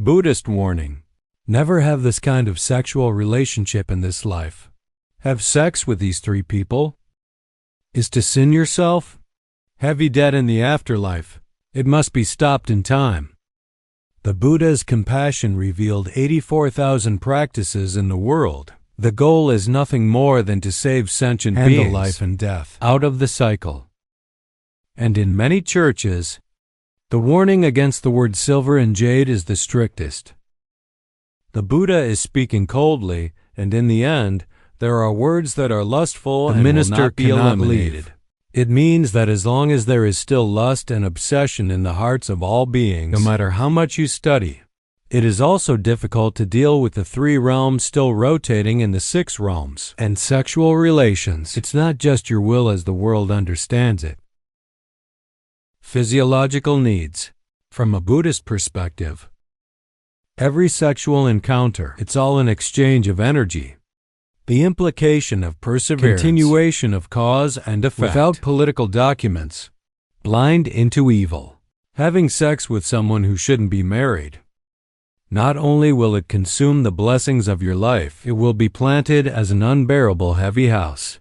Buddhist warning. Never have this kind of sexual relationship in this life. Have sex with these three people is to sin yourself. Heavy debt in the afterlife. It must be stopped in time. The Buddha's compassion revealed 84,000 practices in the world. The goal is nothing more than to save sentient beings, life and death, out of the cycle. And in many churches, the warning against the word silver and jade is the strictest. The Buddha is speaking coldly, and in the end, there are words that are lustful and will not be eliminated. It means that as long as there is still lust and obsession in the hearts of all beings, no matter how much you study, it is also difficult to deal with the three realms still rotating in the six realms. And sexual relations, it's not just your will as the world understands it. Physiological needs. From a Buddhist perspective, every sexual encounter, it's all an exchange of energy. The implication of perseverance, continuation of cause and effect, without political documents, blind into evil. Having sex with someone who shouldn't be married. Not only will it consume the blessings of your life, it will be planted as an unbearable heavy house.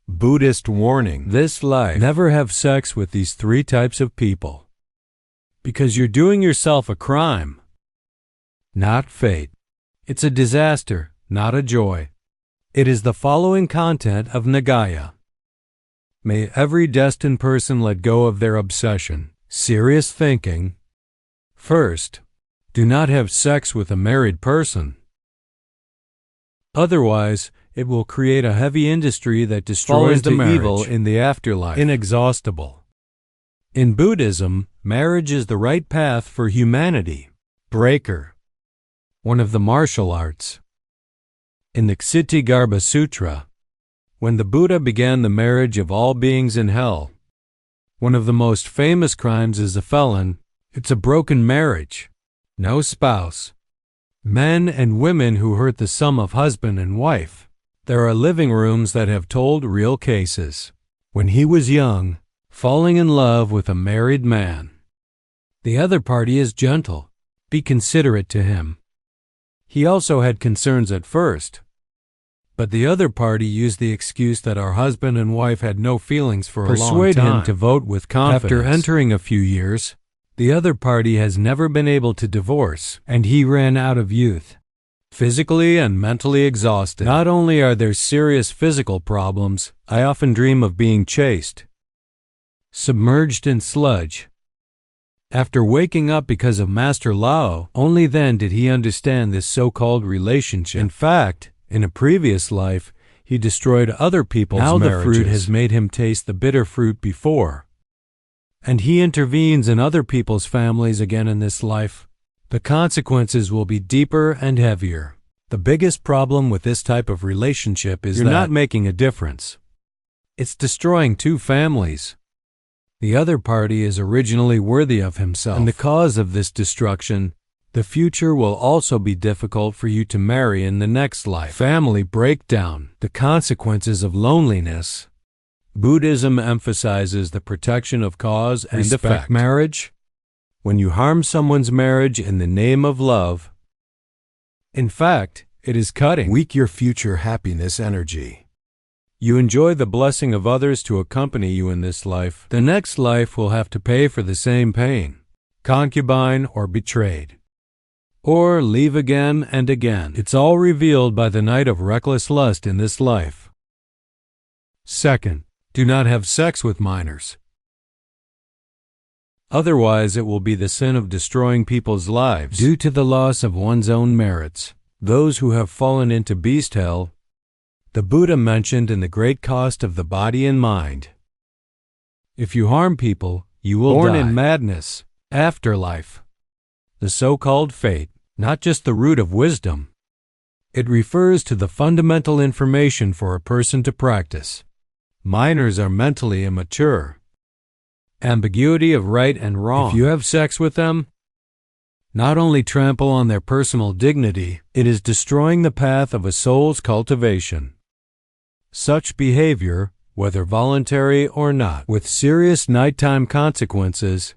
Buddhist warning. This life, never have sex with these three types of people. Because you're doing yourself a crime, not fate. It's a disaster, not a joy. It is the following content of Nagaya. May every destined person let go of their obsession. Serious thinking. First, do not have sex with a married person. Otherwise, it will create a heavy industry that destroys the evil in the afterlife. Inexhaustible. In Buddhism, marriage is the right path for humanity. Breaker. One of the martial arts. In the Ksitigarbha Sutra, when the Buddha began the marriage of all beings in hell, one of the most famous crimes is a felon. It's a broken marriage. No spouse. Men and women who hurt the sum of husband and wife. There are living rooms that have told real cases. When he was young, falling in love with a married man. The other party is gentle. Be considerate to him. He also had concerns at first, but the other party used the excuse that our husband and wife had no feelings for a long time. Persuade him to vote with confidence. After entering a few years, the other party has never been able to divorce, and he ran out of youth. Physically and mentally exhausted. Not only are there serious physical problems, I often dream of being chased, submerged in sludge. After waking up because of Master Lao, only then did he understand this so-called relationship. In fact, in a previous life, he destroyed other people's marriages. Now the fruit has made him taste the bitter fruit before. And he intervenes in other people's families again in this life. The consequences will be deeper and heavier. The biggest problem with this type of relationship is you're not making a difference. It's destroying two families. The other party is originally worthy of himself, and the cause of this destruction, the future will also be difficult for you to marry in the next life. Family breakdown, the consequences of loneliness. Buddhism emphasizes the protection of cause and effect. Marriage. When you harm someone's marriage in the name of love, in fact, it is cutting weak your future happiness energy. You enjoy the blessing of others to accompany you in this life. The next life will have to pay for the same pain, concubine or betrayed, or leave again and again. It's all revealed by the night of reckless lust in this life. Second, do not have sex with minors. Otherwise, it will be the sin of destroying people's lives due to the loss of one's own merits. Those who have fallen into beast hell, the Buddha mentioned in the great cost of the body and mind. If you harm people, you will die. Born in madness, afterlife. The so-called fate, not just the root of wisdom. It refers to the fundamental information for a person to practice. Minors are mentally immature. Ambiguity of right and wrong. If you have sex with them, not only trample on their personal dignity, it is destroying the path of a soul's cultivation. Such behavior, whether voluntary or not, with serious nighttime consequences,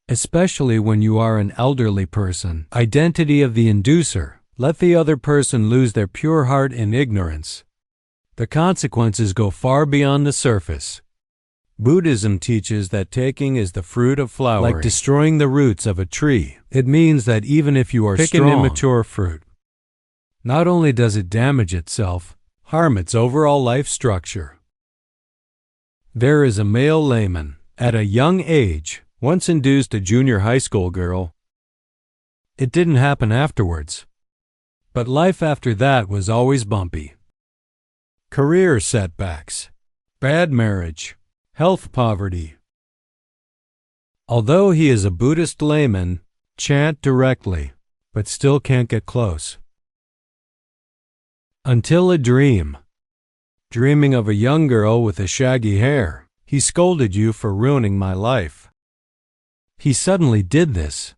especially when you are an elderly person. Identity of the inducer. Let the other person lose their pure heart in ignorance. The consequences go far beyond the surface. Buddhism teaches that taking is the fruit of flowering, like destroying the roots of a tree. It means that even if you are strong, an immature fruit, not only does it damage itself, harm its overall life structure. There is a male layman, at a young age, once induced a junior high school girl. It didn't happen afterwards, but life after that was always bumpy. Career setbacks, bad marriage, health poverty. Although he is a Buddhist layman, chant directly, but still can't get close. Until a dream. Dreaming of a young girl with a shaggy hair. He scolded you for ruining my life. He suddenly did this.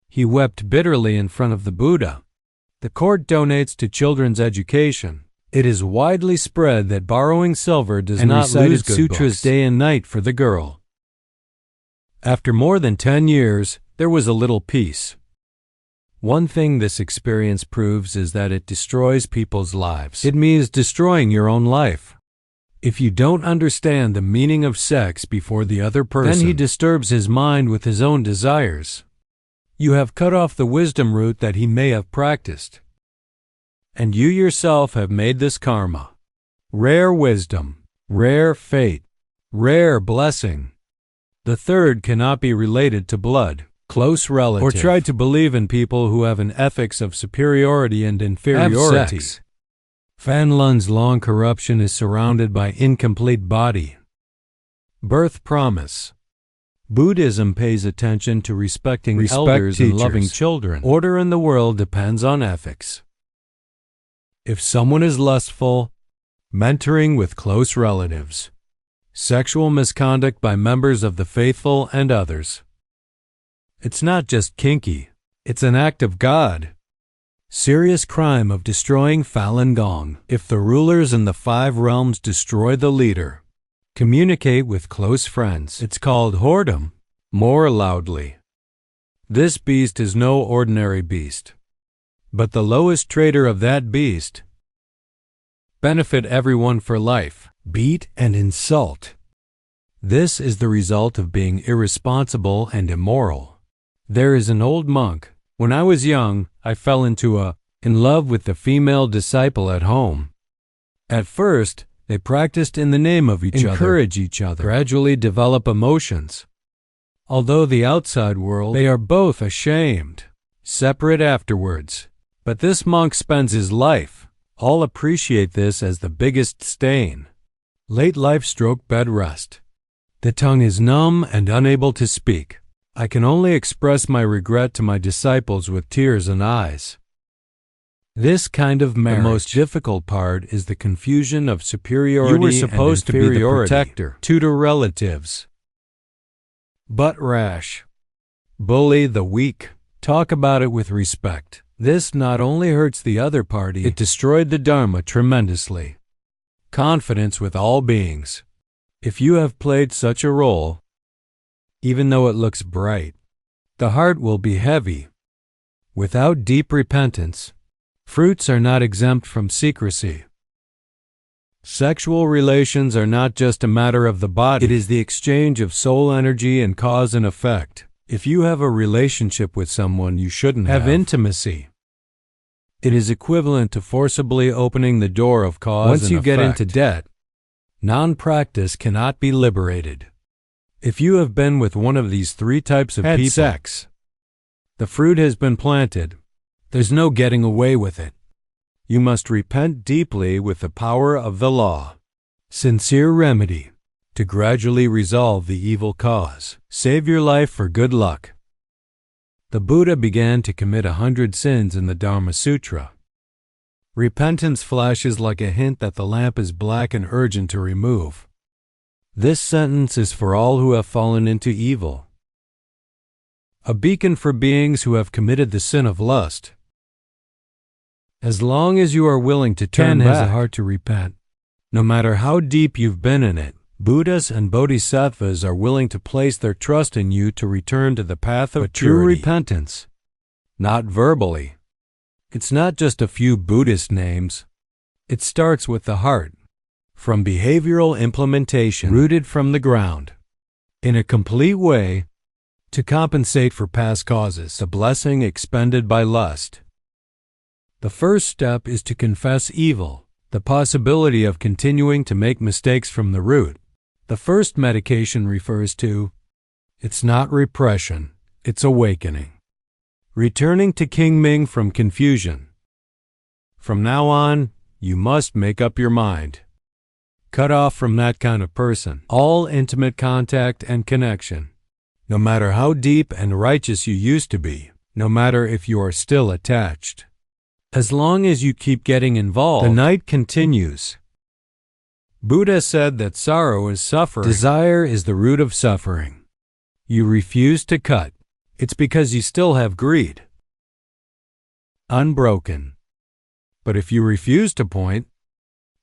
He wept bitterly in front of the Buddha. The court donates to children's education. It is widely spread that borrowing silver does not lose good sutras day and night for the girl. After more than 10 years, there was a little peace. One thing this experience proves is that it destroys people's lives. It means destroying your own life. If you don't understand the meaning of sex before the other person, then he disturbs his mind with his own desires. You have cut off the wisdom root that he may have practiced. And you yourself have made this karma. Rare wisdom, rare fate, rare blessing. The third cannot be related to blood, close relative, or try to believe in people who have an ethics of superiority and inferiority. Fan Lun's long corruption is surrounded by incomplete body. Birth promise. Buddhism pays attention to respecting elders and loving children. Order in the world depends on ethics. If someone is lustful, mentoring with close relatives, sexual misconduct by members of the faithful and others. It's not just kinky, it's an act of God. Serious crime of destroying Falun Gong. If the rulers in the 5 realms destroy the leader, communicate with close friends. It's called whoredom. More loudly. This beast is no ordinary beast, but the lowest trader of that beast. Benefit everyone for life. Beat and insult. This is the result of being irresponsible and immoral. There is an old monk. When I was young, I fell in love with the female disciple at home. At first, they practiced in the name of encourage each other, gradually develop emotions. Although the outside world, they are both ashamed, separate afterwards. But this monk spends his life. All appreciate this as the biggest stain. Late life stroke bed rest. The tongue is numb and unable to speak. I can only express my regret to my disciples with tears and eyes. This kind of marriage. The most difficult part is the confusion of superiority. You were supposed to be the protector. Tutor relatives. Butt rash. Bully the weak. Talk about it with respect. This not only hurts the other party, it destroyed the Dharma tremendously. Confidence with all beings. If you have played such a role, even though it looks bright, the heart will be heavy. Without deep repentance, fruits are not exempt from secrecy. Sexual relations are not just a matter of the body. It is the exchange of soul energy and cause and effect. If you have a relationship with someone you shouldn't have intimacy, it is equivalent to forcibly opening the door of cause and effect. Once you get into debt, non-practice cannot be liberated. If you have been with one of these 3 types of people, sex, the fruit has been planted. There's no getting away with it. You must repent deeply with the power of the law. Sincere remedy to gradually resolve the evil cause. Save your life for good luck. The Buddha began to commit 100 sins in the Dharma Sutra. Repentance flashes like a hint that the lamp is black and urgent to remove. This sentence is for all who have fallen into evil. A beacon for beings who have committed the sin of lust. As long as you are willing to turn back, has a heart to repent, no matter how deep you've been in it, Buddhas and Bodhisattvas are willing to place their trust in you to return to the path of true repentance, not verbally. It's not just a few Buddhist names. It starts with the heart, from behavioral implementation rooted from the ground, in a complete way, to compensate for past causes, the blessing expended by lust. The first step is to confess evil, the possibility of continuing to make mistakes from the root. The first medication refers to, it's not repression, it's awakening. Returning to King Ming from confusion. From now on, you must make up your mind. Cut off from that kind of person all intimate contact and connection. No matter how deep and righteous you used to be, no matter if you are still attached. As long as you keep getting involved, the night continues. Buddha said that sorrow is suffering. Desire is the root of suffering. You refuse to cut. It's because you still have greed. Unbroken. But if you refuse to point,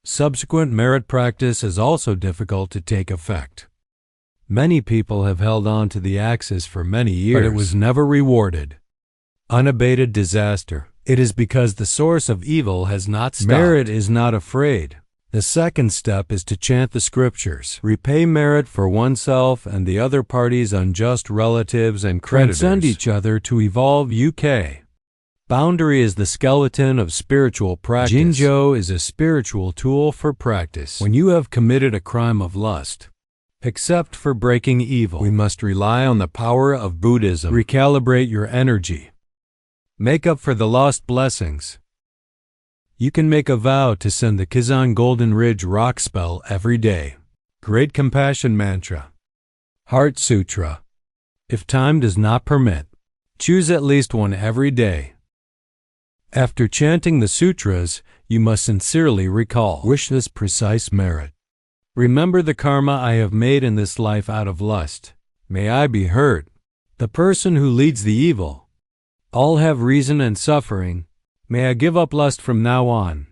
subsequent merit practice is also difficult to take effect. Many people have held on to the axis for many years, but it was never rewarded. Unabated disaster. It is because the source of evil has not stopped. Merit is not afraid. The second step is to chant the scriptures. Repay merit for oneself and the other party's unjust relatives and creditors. Transcend each other to evolve UK. Boundary is the skeleton of spiritual practice. Jinjo is a spiritual tool for practice. When you have committed a crime of lust, except for breaking evil, we must rely on the power of Buddhism. Recalibrate your energy. Make up for the lost blessings. You can make a vow to send the Kizan Golden Ridge rock spell every day. Great Compassion Mantra. Heart Sutra. If time does not permit, choose at least one every day. After chanting the sutras, you must sincerely recall, wish this precise merit. Remember the karma I have made in this life out of lust. May I be hurt. The person who leads the evil. All have reason and suffering. May I give up lust from now on.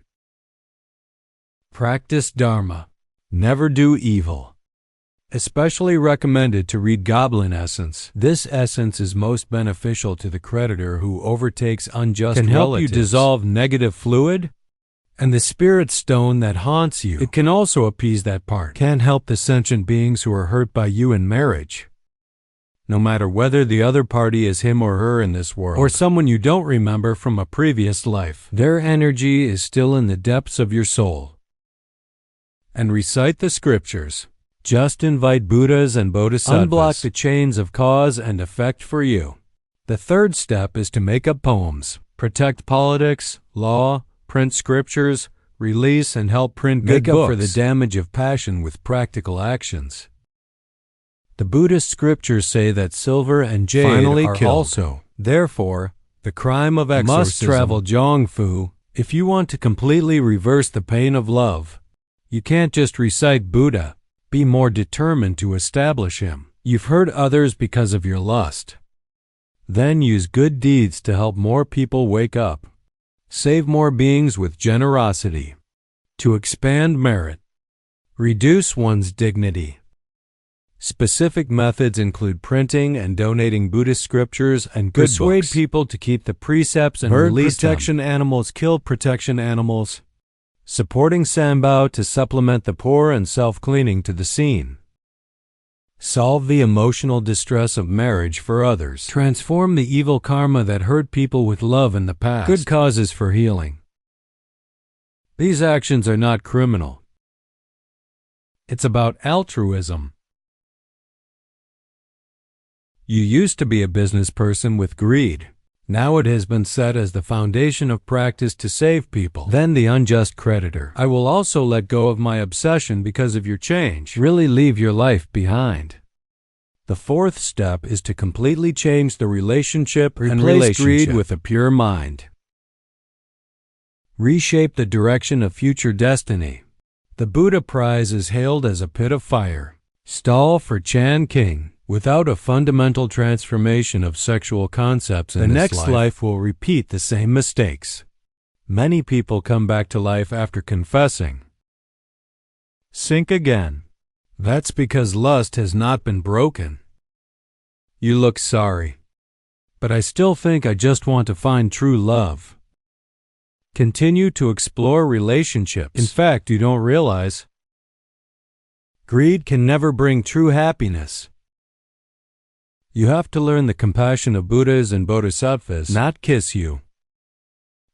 Practice Dharma. Never do evil. Especially recommended to read Goblin Essence. This essence is most beneficial to the creditor who overtakes unjust relatives. Can help you dissolve negative fluid and the spirit stone that haunts you. It can also appease that part. Can help the sentient beings who are hurt by you in marriage. No matter whether the other party is him or her in this world, or someone you don't remember from a previous life, their energy is still in the depths of your soul. And recite the scriptures. Just invite Buddhas and Bodhisattvas. Unblock the chains of cause and effect for you. The third step is to make up poems. Protect politics, law, print scriptures, release and help print good books. Make up for the damage of passion with practical actions. The Buddhist scriptures say that silver and jade are killed. Also. Therefore, the crime of exorcism must travel Zhongfu. If you want to completely reverse the pain of love, you can't just recite Buddha. Be more determined to establish him. You've hurt others because of your lust. Then use good deeds to help more people wake up. Save more beings with generosity. To expand merit. Reduce one's dignity. Specific methods include printing and donating Buddhist scriptures and good persuade books. People to keep the precepts and release protection animals, kill protection animals. Supporting Sambao to supplement the poor and self-cleaning to the scene. Solve the emotional distress of marriage for others. Transform the evil karma that hurt people with love in the past. Good causes for healing. These actions are not criminal. It's about altruism. You used to be a business person with greed. Now it has been set as the foundation of practice to save people. Then the unjust creditor. I will also let go of my obsession because of your change. Really leave your life behind. The fourth step is to completely change the relationship and replace greed with a pure mind. Reshape the direction of future destiny. The Buddha prize is hailed as a pit of fire. Stall for Chan King. Without a fundamental transformation of sexual concepts in this life, the next life will repeat the same mistakes. Many people come back to life after confessing. Sink again. That's because lust has not been broken. You look sorry. But I still think I just want to find true love. Continue to explore relationships. In fact, you don't realize greed can never bring true happiness. You have to learn the compassion of Buddhas and Bodhisattvas, not kiss you.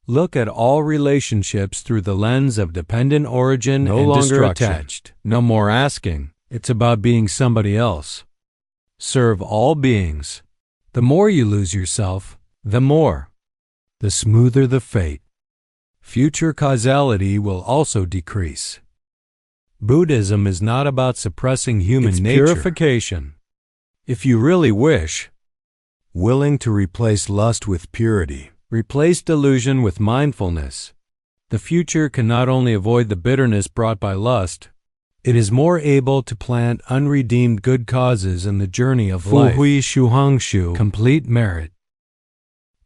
Look at all relationships through the lens of dependent origin and destruction. No longer attached. No more asking. It's about being somebody else. Serve all beings. The more you lose yourself, the smoother the fate. Future causality will also decrease. Buddhism is not about suppressing human nature. It's purification. If you really wish, willing to replace lust with purity, replace delusion with mindfulness, the future can not only avoid the bitterness brought by lust, it is more able to plant unredeemed good causes in the journey of life. Fu-hui shu-hang-shu, complete merit.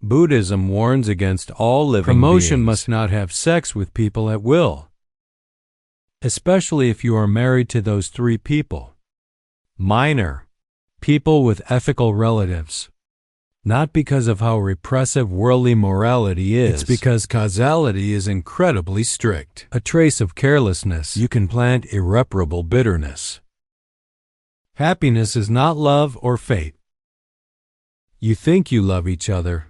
Buddhism warns against all living Promotion beings. Must not have sex with people at will, especially if you are married to those three people. Minor, people with ethical relatives. Not because of how repressive worldly morality is. It's because causality is incredibly strict. A trace of carelessness, you can plant irreparable bitterness. Happiness is not love or fate. You think you love each other.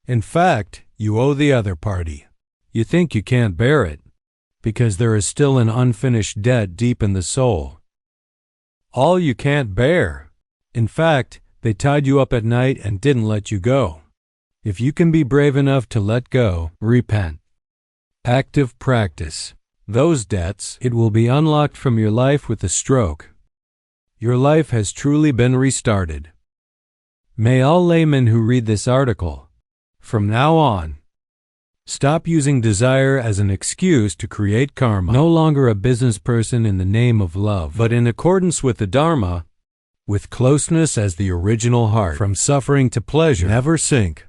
In fact, you owe the other party. You think you can't bear it, because there is still an unfinished debt deep in the soul. All you can't bear. In fact, they tied you up at night and didn't let you go. If you can be brave enough to let go, repent. Active practice. Those debts, it will be unlocked from your life with a stroke. Your life has truly been restarted. May all laymen who read this article, from now on, stop using desire as an excuse to create karma. No longer a business person in the name of love, but in accordance with the Dharma, with closeness as the original heart. From suffering to pleasure. Never sink.